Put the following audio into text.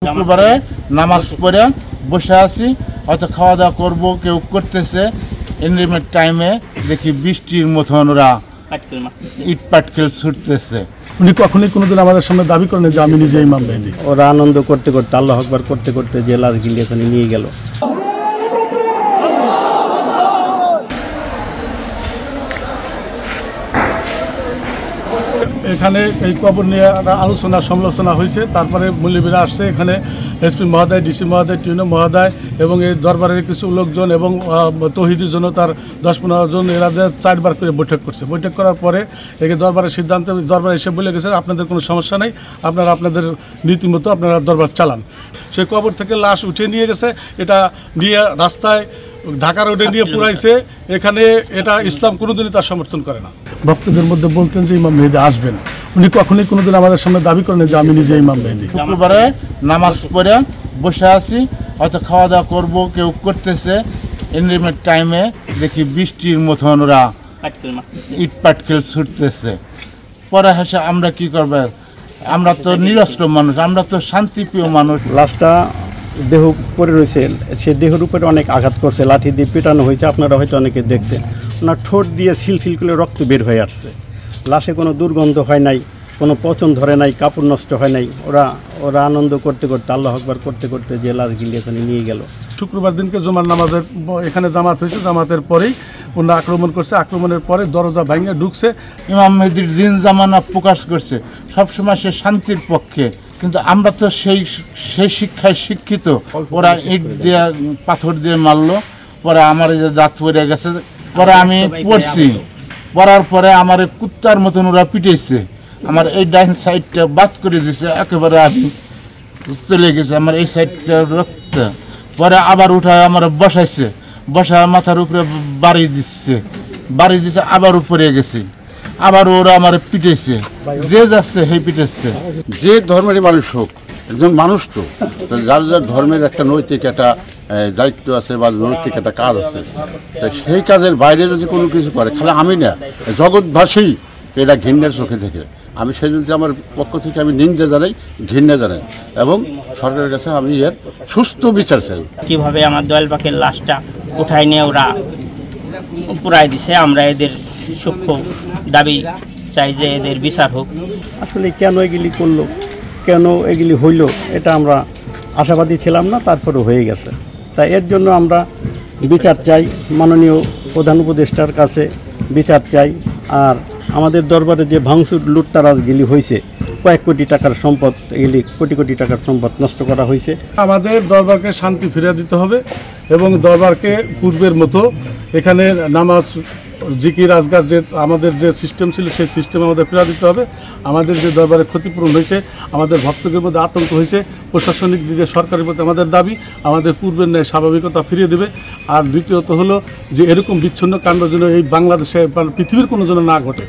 শুক্রবারে নামাজ পড়ে বসে আছি, হয়তো খাওয়া দাওয়া করবো, কেউ করতেছে। এন্ডিমের টাইমে দেখি বৃষ্টির মতন ওরা ইট পাটকেল ছুটতেছে। উনি কখনোই কোনোদিন আমাদের সামনে দাবি করেন যে আমি নিজে ইমাম মেহেদী। ওরা আনন্দ করতে করতে, আল্লাহু আকবার করতে করতে যে লাশগুলি এখানে নিয়ে গেল। এখানে এই কবর নিয়ে আলোচনা সমালোচনা হয়েছে। তারপরে মৌলবীরা আসছে এখানে, এসপি মহোদয়, ডিসি মহোদয়, টিউনো মহোদয় এবং এই দরবারের কিছু লোকজন এবং তৌহিদি জনতার 10-15 জন, এরা 4বার করে বৈঠক করছে। বৈঠক করার পরে একে দরবারের সিদ্ধান্ত, দরবার এসে বলে গেছে আপনাদের কোনো সমস্যা নেই, আপনারা আপনাদের রীতিমতো আপনারা দরবার চালান। সেই কবর থেকে লাশ উঠিয়ে নিয়ে গেছে, এটা নিয়ে রাস্তায় ঢাকা রোডে নিয়ে পুরাইছে। এখানে এটা ইসলাম কোনোদিনই তার সমর্থন করে না। ভক্তদের মধ্যে বলতেন যে ইমাম মেহেদী আসবেন, উনি কখনোই কোনোদিন আমাদের সামনে দাবি করেন যে আমি নিজে ইমাম মেহেদী। শুক্রবারে নামাজ পড়ে বসে আছি, হয়তো খাওয়া দাওয়া করবো, কেউ করতেছে। এন্ডিমের টাইমে দেখি বৃষ্টির মতন ওরা ইট পাটকেল ছুটতেছে। পরে হেসে আমরা কি করবো, আমরা তো নিরস্ত্র মানুষ, আমরা তো শান্তিপ্রিয় মানুষ। লাশটা দেহ পড়ে রয়েছে, সে দেহের উপরে অনেক আঘাত করছে, লাঠি দিয়ে পেটানো হয়েছে। আপনারা হয়তো অনেকে দেখতেন, ওনার ঠোঁট দিয়ে সিলসিল করে রক্ত বের হয়ে আসছে। লাশে কোনো দুর্গন্ধ হয় নাই, কোনো পচন ধরে নাই, কাপড় নষ্ট হয় নাই। ওরা আনন্দ করতে করতে, আল্লাহু আকবার করতে করতে যে লাশগুলি এখানে নিয়ে গেল। শুক্রবার দিনকে জুমার নামাজের এখানে জামাত হয়েছে, জামাতের পরেই ওনারা আক্রমণ করছে। আক্রমণের পরে দরজা ভেঙে ঢুকছে। ইমাম মেহেদীর দিন জামানা প্রকাশ করছে, সবসময় সে শান্তির পক্ষে, কিন্তু আমরা তো সেই শিক্ষায় শিক্ষিত। ওরা ইট দিয়ে পাথর দিয়ে মারলো, পরে আমার যে দাঁত পড়ে গেছে, পরে আমি পড়ছি, পড়ার পরে আমার কুত্তার মতন ওরা পিটেছে। আমার এই ডাইন সাইডটা বাদ করে দিছে, একেবারে আমি চলে গেছে আমার এই সাইডটা রক্ত। পরে আবার উঠায় আমার বসাইছে, বসায় মাথার উপরে বাড়ি দিচ্ছে, আবার উপরে গেছে, আবার ওরা আমার পিটেছে। যে যাচ্ছে সেই পিটেছে। যে ধর্মেরই মানুষ হোক, একজন মানুষ তো, যার যার ধর্মের একটা নৈতিক একটা দায়িত্ব আছে বা নৈতিক একটা কাজ আছে। তাই সেই কাজের বাইরে যদি কোনো কিছু করে, খালি আমি না, জগৎবাসী এটা ঘৃণার চোখে থেকে, আমি সেই জন্য আমার পক্ষ থেকে আমি নিন্দা জানাই, ঘৃণা জানাই এবং সরকারের কাছে আমি এর সুস্থ বিচার চাই। কীভাবে আমার দয়াল পাখির লাশটা উঠায় নিয়ে ওরা পুরাই দিছে, আমরা এদের সূক্ষ্ম দাবি চাই যে এদের বিচার হোক। আসলে কেন এগুলি করলো, কেন এগুলি হইল, এটা আমরা আশাবাদী ছিলাম না, তারপরে হয়ে গেছে। তাই এর জন্য আমরা বিচার চাই, মাননীয় প্রধান উপদেষ্টার কাছে বিচার চাই। আর আমাদের দরবারে যে ভাঙচুর লুটতারাজগুলি হয়েছে, কয়েক কোটি টাকার সম্পদ, এগুলি কোটি কোটি টাকার সম্পদ নষ্ট করা হয়েছে। আমাদের দরবারকে শান্তি ফিরিয়ে দিতে হবে এবং দরবারকে পূর্বের মতো এখানে নামাজ, জিকির, আজগার যে আমাদের যে সিস্টেম ছিল সেই সিস্টেম আমাদের ফিরিয়ে দিতে হবে। আমাদের যে দরবারে ক্ষতিপূরণ হয়েছে, আমাদের ভক্তদের মধ্যে আতঙ্ক হয়েছে, প্রশাসনিক দিকে সরকারের প্রতি আমাদের দাবি আমাদের পূর্বের ন্যায় স্বাভাবিকতা ফিরিয়ে দেবে। আর দ্বিতীয়ত হলো যে এরকম বিচ্ছিন্ন কাণ্ড যেন এই বাংলাদেশে, পৃথিবীর কোনো যেন না ঘটে।